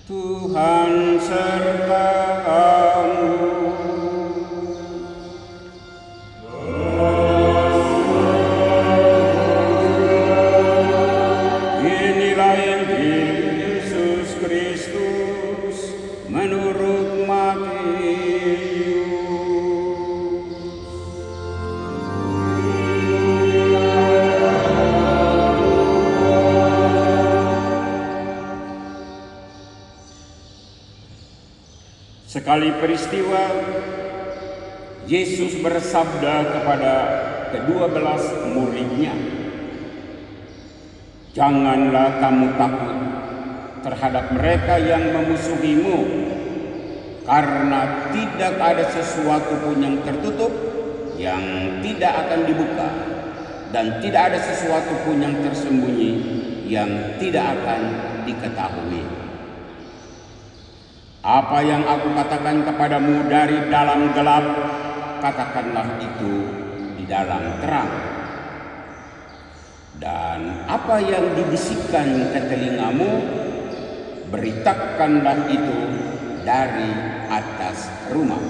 Tuhan sertamu. Inilah Injil Yesus Kristus menurut Matius. Sekali peristiwa, Yesus bersabda kepada ke-12 muridnya, "Janganlah kamu takut terhadap mereka yang memusuhimu, karena tidak ada sesuatu pun yang tertutup yang tidak akan dibuka, dan tidak ada sesuatu pun yang tersembunyi yang tidak akan diketahui. Apa yang aku katakan kepadamu dari dalam gelap, katakanlah itu di dalam terang. Dan apa yang dibisikkan ke telingamu, beritakanlah itu dari atas rumah.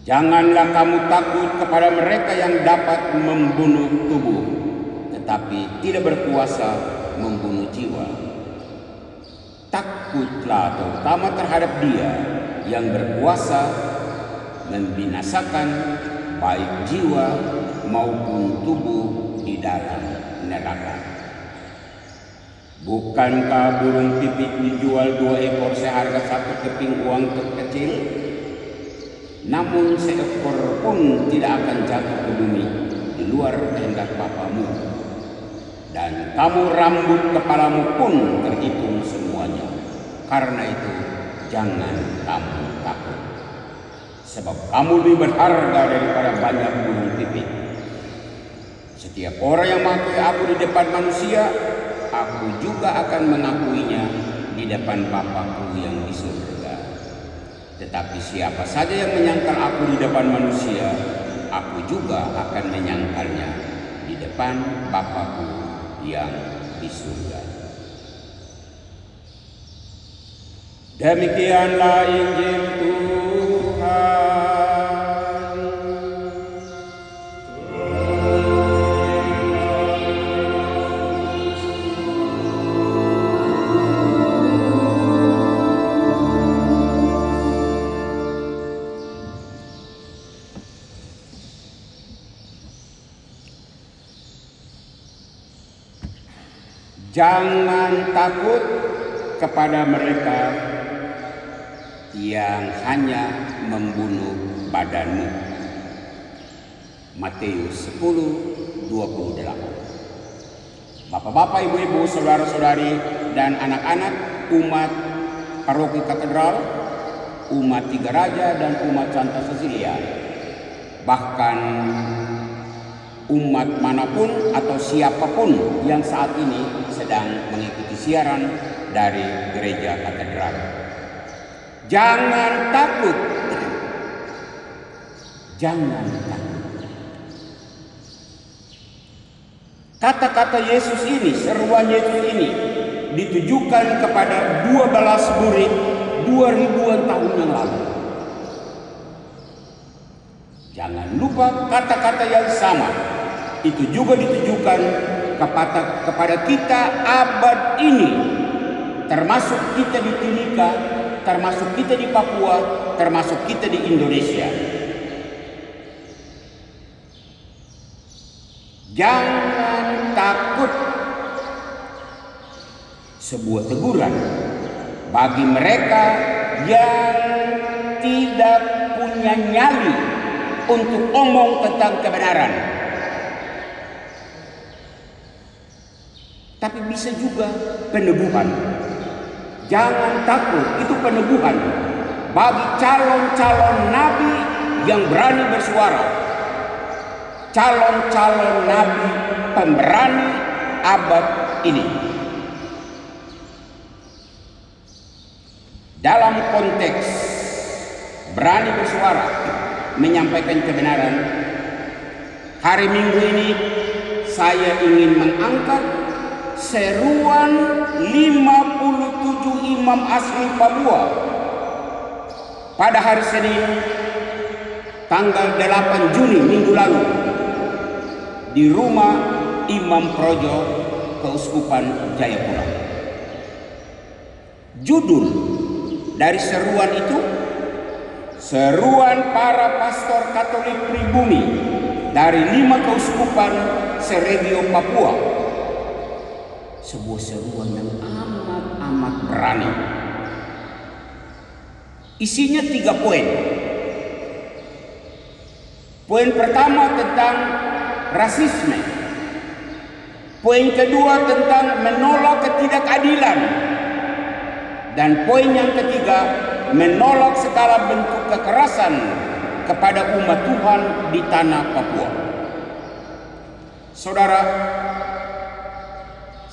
Janganlah kamu takut kepada mereka yang dapat membunuh tubuh, tetapi tidak berkuasa membunuh jiwa. Takutlah terutama terhadap Dia yang berkuasa membinasakan baik jiwa maupun tubuh di dalam neraka. Bukankah burung pipit dijual 2 ekor seharga 1 keping uang kecil? Namun seekor pun tidak akan jatuh ke bumi di luar kehendak Bapamu. Dan kamu rambut kepalamu pun terhitung semuanya. Karena itu jangan kamu takut, sebab kamu lebih berharga daripada banyak burung pipit. Setiap orang yang mengakui aku di depan manusia, aku juga akan mengakuinya di depan Bapa-Ku yang di surga. Tetapi siapa saja yang menyangkal aku di depan manusia, aku juga akan menyangkalnya di depan Bapa-Ku yang di surga." Demikianlah Injil Tuhan. Jangan takut kepada mereka yang hanya membunuh badanmu. Matius 10:28. Bapak-bapak, ibu-ibu, saudara-saudari, dan anak-anak umat Paroki Katedral, umat Tiga Raja, dan umat Santa Cecilia, bahkan umat manapun atau siapapun yang saat ini sedang mengikuti siaran dari Gereja Katedral. Jangan takut. Jangan takut. Kata-kata Yesus ini, seruan Yesus ini ditujukan kepada 12 murid 2000-an tahun yang lalu. Jangan lupa kata-kata yang sama itu juga ditujukan kepada kita abad ini, termasuk kita di Timika, termasuk kita di Papua, termasuk kita di Indonesia. Jangan takut. Sebuah teguran bagi mereka yang tidak punya nyali untuk omong tentang kebenaran. Tapi bisa juga peneguhan. Jangan takut, itu peneguhan bagi calon-calon nabi yang berani bersuara. Calon-calon nabi pemberani abad ini. Dalam konteks berani bersuara, menyampaikan kebenaran, hari Minggu ini saya ingin mengangkat seruan 57 imam asli Papua pada hari Senin tanggal 8 Juni minggu lalu di rumah Imam Projo Keuskupan Jayapura. Judul dari seruan itu, seruan para pastor Katolik pribumi dari 5 keuskupan seregio Papua. Sebuah seruan yang amat berani. Isinya 3 poin. Poin pertama tentang rasisme. Poin kedua tentang menolak ketidakadilan. Dan poin yang ketiga, menolak segala bentuk kekerasan kepada umat Tuhan di tanah Papua. Saudara,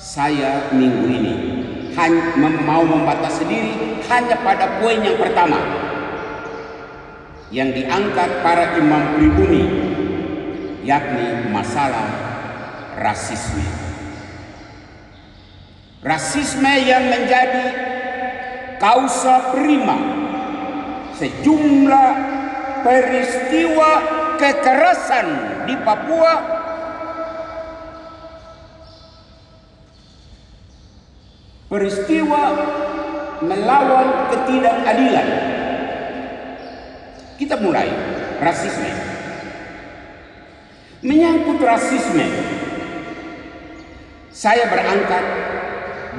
saya minggu ini mau membatasi diri hanya pada poin yang pertama yang diangkat para imam pribumi, yakni masalah rasisme. Rasisme yang menjadi kausa prima sejumlah peristiwa kekerasan di Papua peristiwa melawan ketidakadilan. Kita mulai rasisme. Menyangkut rasisme, saya berangkat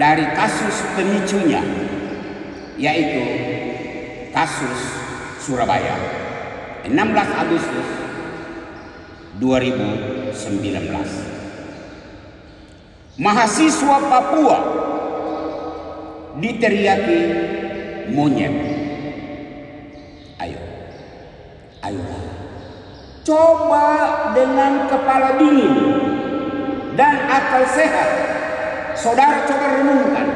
dari kasus pemicunya, yaitu kasus Surabaya 16 Agustus 2019. Mahasiswa Papua diteriaki monyet. Ayolah, coba dengan kepala dingin dan akal sehat, saudara coba renungkan.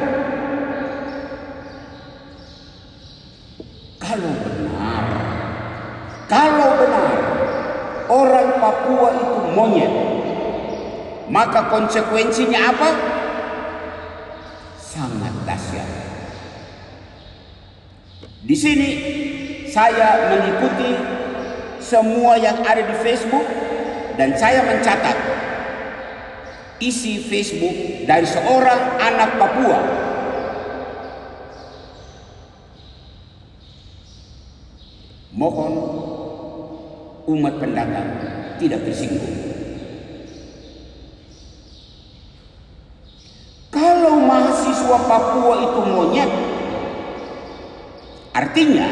Kalau benar orang Papua itu monyet, maka konsekuensinya apa? Sangat dahsyat. Di sini saya mengikuti semua yang ada di Facebook dan saya mencatat isi Facebook dari seorang anak Papua. Mohon umat pendatang tidak tersinggung. Kalau mahasiswa Papua itu monyet, artinya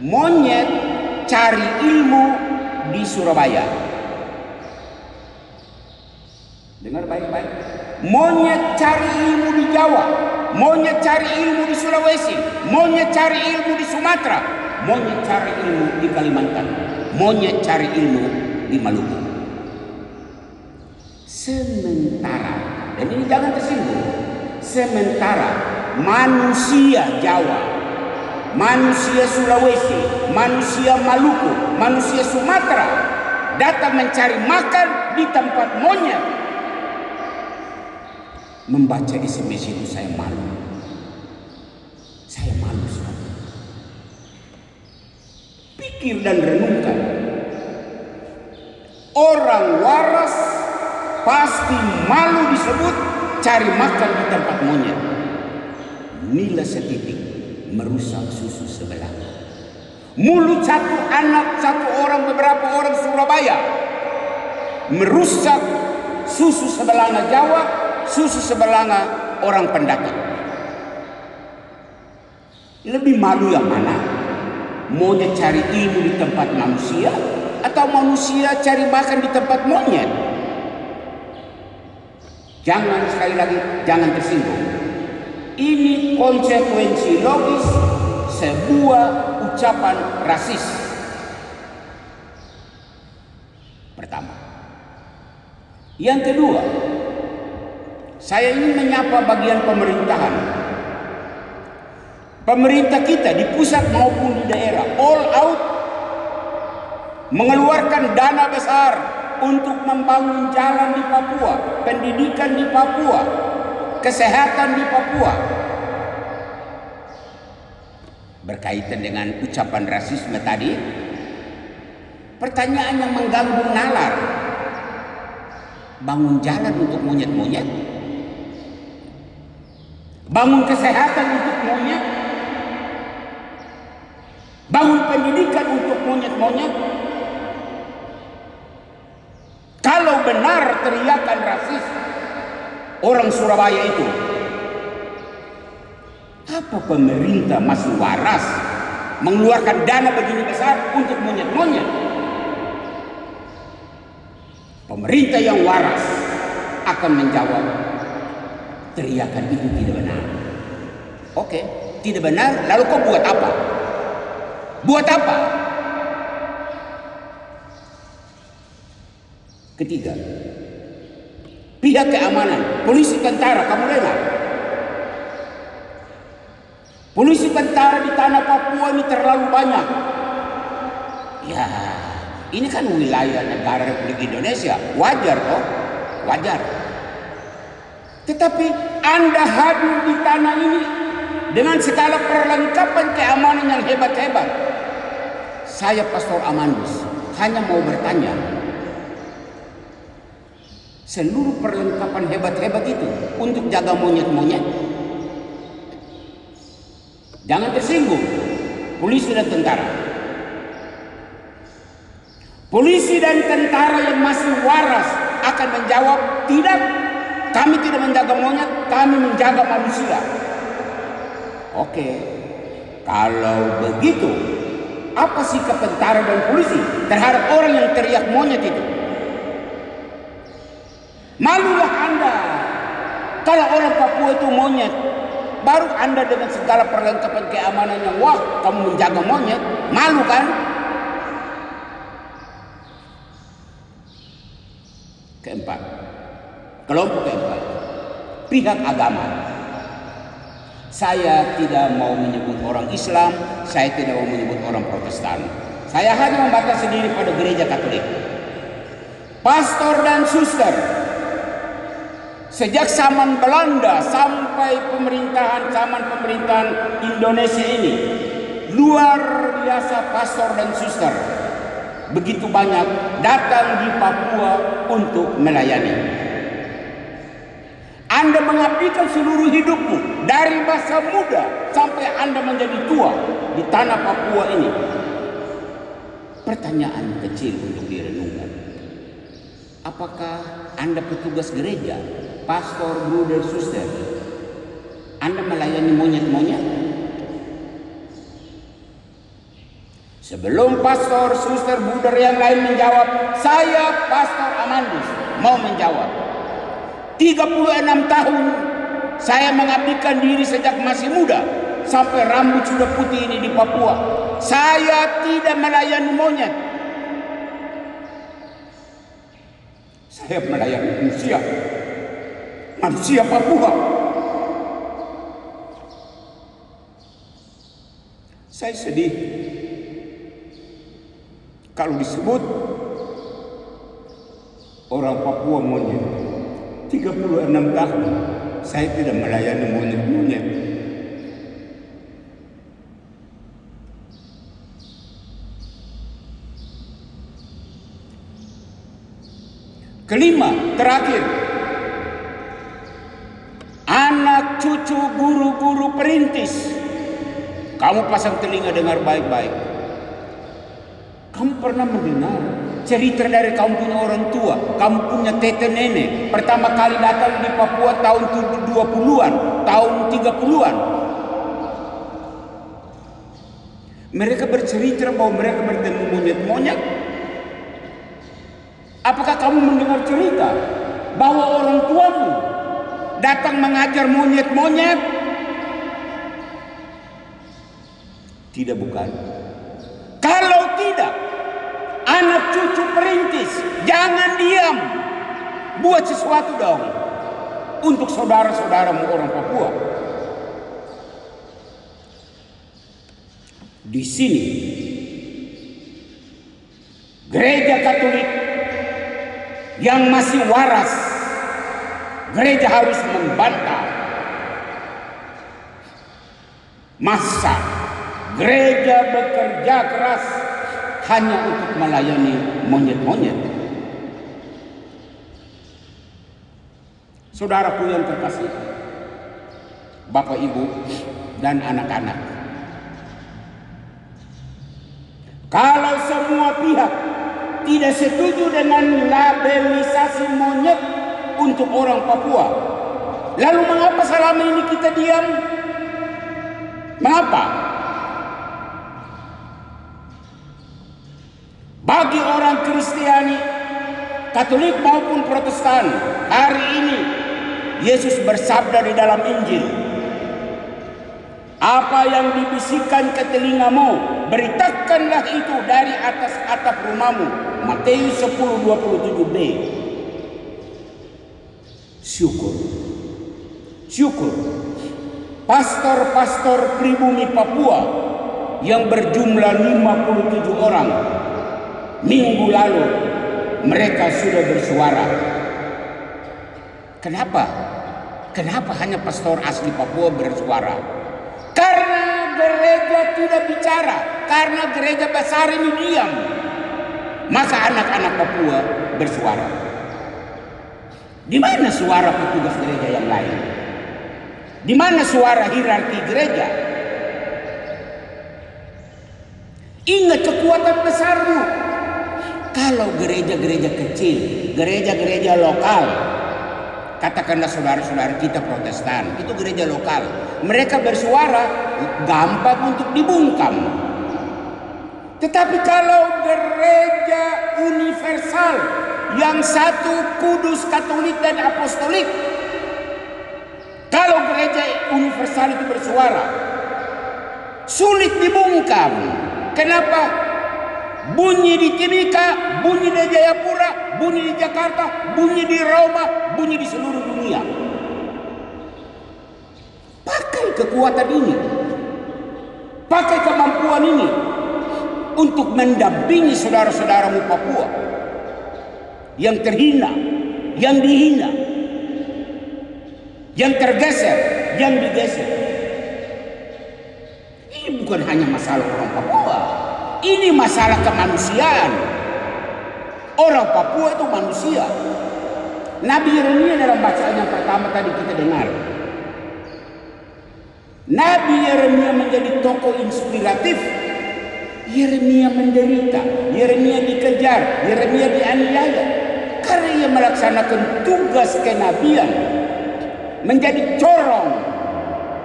monyet cari ilmu di Surabaya. Dengar baik-baik. Monyet cari ilmu di Jawa, monyet cari ilmu di Sulawesi, monyet cari ilmu di Sumatera, monyet cari ilmu di Kalimantan, monyet cari ilmu di Maluku. Sementara, dan ini jangan tersinggung, sementara manusia Jawa, manusia Sulawesi, manusia Maluku, manusia Sumatera datang mencari makan di tempat monyet. Membaca SMS itu saya malu. Saya malu sekali. Pikir dan renungkan. Orang waras pasti malu disebut cari makan di tempat monyet. Nilai setitik merusak susu sebelah. Mulut satu anak, satu orang, beberapa orang Surabaya merusak susu sebelanga Jawa, susu sebelanga orang pendatang. Lebih malu yang mana? Monyet cari ilmu di tempat manusia atau manusia cari makan di tempat monyet? Jangan, sekali lagi, jangan tersinggung. Ini konsekuensi logis sebuah ucapan rasis. Pertama. Yang kedua, saya ingin menyapa bagian pemerintahan. Pemerintah kita di pusat maupun di daerah all out mengeluarkan dana besar untuk membangun jalan di Papua, pendidikan di Papua, kesehatan di Papua. Berkaitan dengan ucapan rasisme tadi, pertanyaan yang mengganggu nalar, bangun jalan untuk monyet-monyet, bangun kesehatan untuk monyet, bangun pendidikan untuk monyet-monyet. Kalau benar teriakan rasis orang Surabaya itu, apa pemerintah masih waras mengeluarkan dana begini besar untuk monyet-monyet? Pemerintah yang waras akan menjawab, teriakan itu tidak benar. Oke, tidak benar, lalu kau buat apa? Buat apa? Ketiga, pihak keamanan, polisi, tentara, kamu dengar? Polisi, tentara di tanah Papua ini terlalu banyak. Ya, ini kan wilayah negara Republik Indonesia, wajar toh? Wajar. Tetapi Anda hadir di tanah ini dengan segala perlengkapan keamanan yang hebat-hebat. Saya Pastor Amandus hanya mau bertanya, seluruh perlengkapan hebat-hebat itu untuk jaga monyet-monyet? Jangan tersinggung, polisi dan tentara. Polisi dan tentara yang masih waras akan menjawab, tidak, kami tidak menjaga monyet, kami menjaga manusia. Oke, kalau begitu, apa sikap tentara dan polisi terhadap orang yang teriak monyet itu? Malulah Anda kalau orang Papua itu monyet, baru Anda dengan segala perlengkapan keamanannya, wah kamu menjaga monyet, malu kan? Keempat, kelompok keempat, pihak agama. Saya tidak mau menyebut orang Islam, saya tidak mau menyebut orang Protestan. Saya hanya membatasi diri pada gereja Katolik. Pastor dan suster, sejak zaman Belanda sampai zaman pemerintahan Indonesia ini, luar biasa pastor dan suster begitu banyak datang di Papua untuk melayani. Anda mengabdikan seluruh hidupmu dari masa muda sampai Anda menjadi tua di tanah Papua ini. Pertanyaan kecil untuk direnungkan. Apakah Anda petugas gereja, pastor, bruder, suster, Anda melayani monyet-monyet? Sebelum pastor, suster, bruder yang lain menjawab, saya Pastor Amandus mau menjawab. 36 tahun saya mengabdikan diri sejak masih muda sampai rambut sudah putih ini di Papua. Saya tidak melayani monyet. Saya melayani manusia. Manusia Papua. Saya sedih kalau disebut orang Papua monyet. 36 tahun saya tidak melayani monyet-monyet. Kelima, terakhir, anak cucu guru-guru perintis. Kamu pasang telinga dengar baik-baik. Kamu pernah mendengar cerita dari kamu punya orang tua, kamu punya tete nenek pertama kali datang di Papua tahun 20-an, tahun 30-an. Mereka bercerita bahwa mereka bertemu monyet-monyet. Apakah kamu mendengar cerita bahwa orang tuamu datang mengajar monyet-monyet? Tidak, bukan. Kalau tidak, anak cucu perintis, jangan diam. Buat sesuatu dong untuk saudara-saudaramu orang Papua. Di sini gereja Katolik yang masih waras. Gereja harus membantah. Masa gereja bekerja keras hanya untuk melayani monyet-monyet? Saudaraku yang terkasih, Bapak, Ibu, dan anak-anak, kalau semua pihak tidak setuju dengan labelisasi monyet untuk orang Papua, lalu mengapa selama ini kita diam? Mengapa? Bagi orang Kristiani, Katolik maupun Protestan, hari ini Yesus bersabda di dalam Injil, apa yang dibisikkan ke telingamu, beritakanlah itu dari atas atap rumahmu. Matius 10:27b. Syukur pastor-pastor pribumi Papua yang berjumlah 57 orang, minggu lalu mereka sudah bersuara. Kenapa hanya pastor asli Papua bersuara? Karena gereja tidak bicara, karena gereja besar ini diam. Maka anak-anak Papua bersuara. Di mana suara petugas gereja yang lain? Di mana suara hierarki gereja? Ingat kekuatan besarmu. Kalau gereja-gereja kecil, gereja-gereja lokal, katakanlah saudara-saudara kita Protestan, itu gereja lokal, mereka bersuara gampang untuk dibungkam. Tetapi kalau gereja universal yang satu, kudus, Katolik dan Apostolik, kalau gereja universal itu bersuara, sulit dibungkam. Kenapa? Bunyi di Timika, bunyi di Jayapura, bunyi di Jakarta, bunyi di Roma, bunyi di seluruh dunia. Pakai kekuatan ini, pakai kemampuan ini untuk mendampingi saudara-saudaramu Papua yang terhina, yang dihina, yang tergeser, yang digeser. Ini bukan hanya masalah orang Papua, ini masalah kemanusiaan. Orang Papua itu manusia. Nabi Yeremia dalam bacaan yang pertama tadi kita dengar, Nabi Yeremia menjadi tokoh inspiratif. Yeremia menderita, Yeremia dikejar, Yeremia dianiaya karena ia melaksanakan tugas kenabian, menjadi corong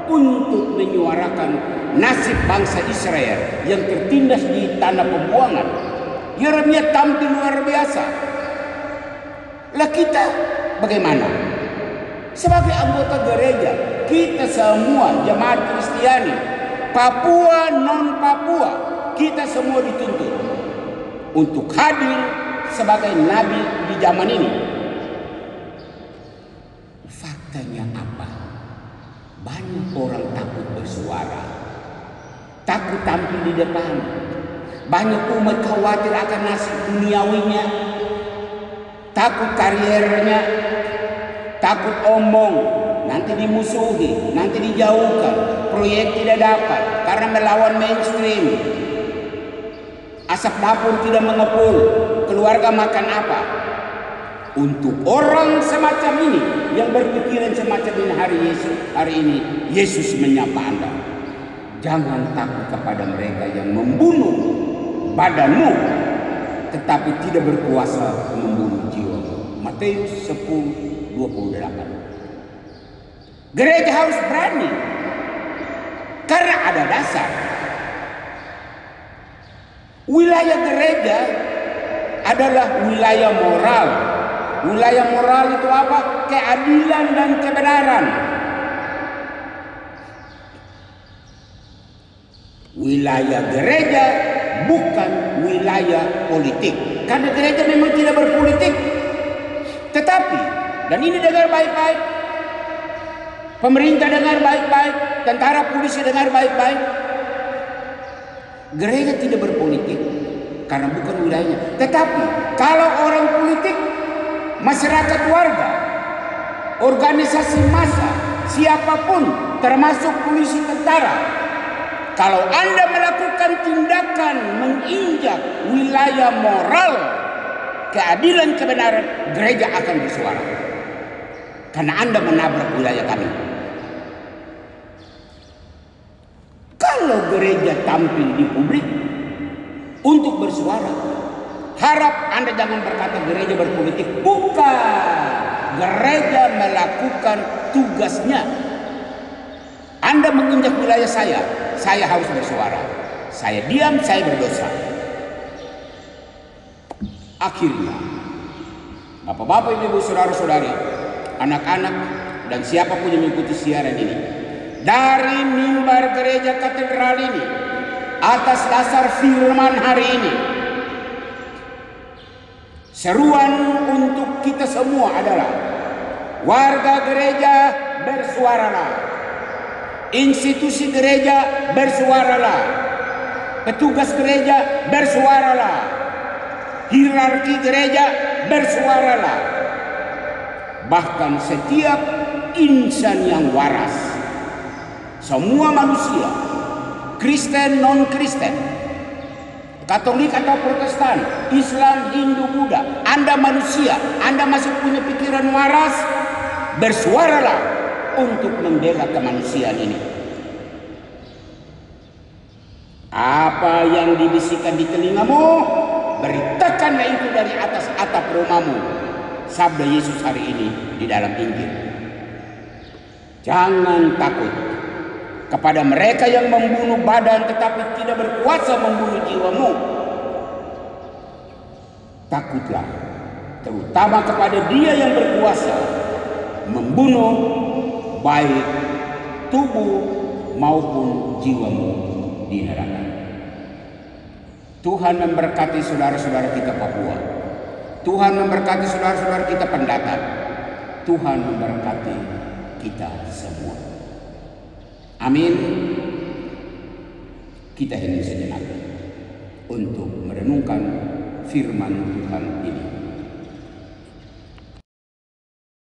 untuk menyuarakan nasib bangsa Israel yang tertindas di tanah pembuangan. Yeremia tampil luar biasa. Lah kita bagaimana? Sebagai anggota gereja, kita semua jemaat Kristiani, Papua non Papua, kita semua dituntut untuk hadir sebagai nabi di zaman ini. Faktanya apa? Banyak orang takut bersuara, takut tampil di depan. Banyak umat khawatir akan nasib duniawinya, takut kariernya, takut omong, nanti dimusuhi, nanti dijauhkan, proyek tidak dapat karena melawan mainstream. Asap dapur tidak mengepul, keluarga makan apa? Untuk orang semacam ini yang berpikiran semacam ini hari ini Yesus menyapa Anda. Jangan takut kepada mereka yang membunuh badanmu tetapi tidak berkuasa membunuh jiwamu. Matius 10:28. Gereja harus berani karena ada dasar. Wilayah gereja adalah wilayah moral. Wilayah moral itu apa? Keadilan dan kebenaran. Wilayah gereja bukan wilayah politik. Karena gereja memang tidak berpolitik. Tetapi, dan ini dengar baik-baik, pemerintah dengar baik-baik, tentara polisi dengar baik-baik, gereja tidak berpolitik karena bukan wilayahnya. Tetapi kalau orang politik masyarakat warga, organisasi massa, siapapun termasuk polisi tentara, kalau Anda melakukan tindakan menginjak wilayah moral, keadilan, kebenaran, gereja akan bersuara. Karena Anda menabrak wilayah kami. Kalau gereja tampil di publik untuk bersuara, harap Anda jangan berkata gereja berpolitik. Bukan. Gereja melakukan tugasnya. Anda menginjak wilayah saya harus bersuara. Saya diam, saya berdosa. Akhirnya, bapak-bapak, ibu-ibu, saudara-saudari, anak-anak, dan siapapun yang mengikuti siaran ini, dari mimbar gereja katedral ini, atas dasar firman hari ini, seruan untuk kita semua adalah: warga gereja bersuaralah, institusi gereja bersuaralah, petugas gereja bersuaralah, hierarki gereja bersuaralah, bahkan setiap insan yang waras, semua manusia, Kristen, non-Kristen, Katolik atau Protestan, Islam, Hindu, Buddha, Anda manusia, Anda masih punya pikiran waras, bersuaralah untuk membela kemanusiaan ini. Apa yang dibisikkan di telingamu, beritakanlah itu dari atas atap rumahmu. Sabda Yesus hari ini di dalam Injil. Jangan takut kepada mereka yang membunuh badan tetapi tidak berkuasa membunuh jiwamu. Takutlah terutama kepada Dia yang berkuasa membunuh baik tubuh maupun jiwamu di neraka. Tuhan memberkati saudara-saudara kita Papua. Tuhan memberkati saudara-saudara kita pendatang. Tuhan memberkati kita semua. Amin. Kita hening sejenak untuk merenungkan firman Tuhan ini.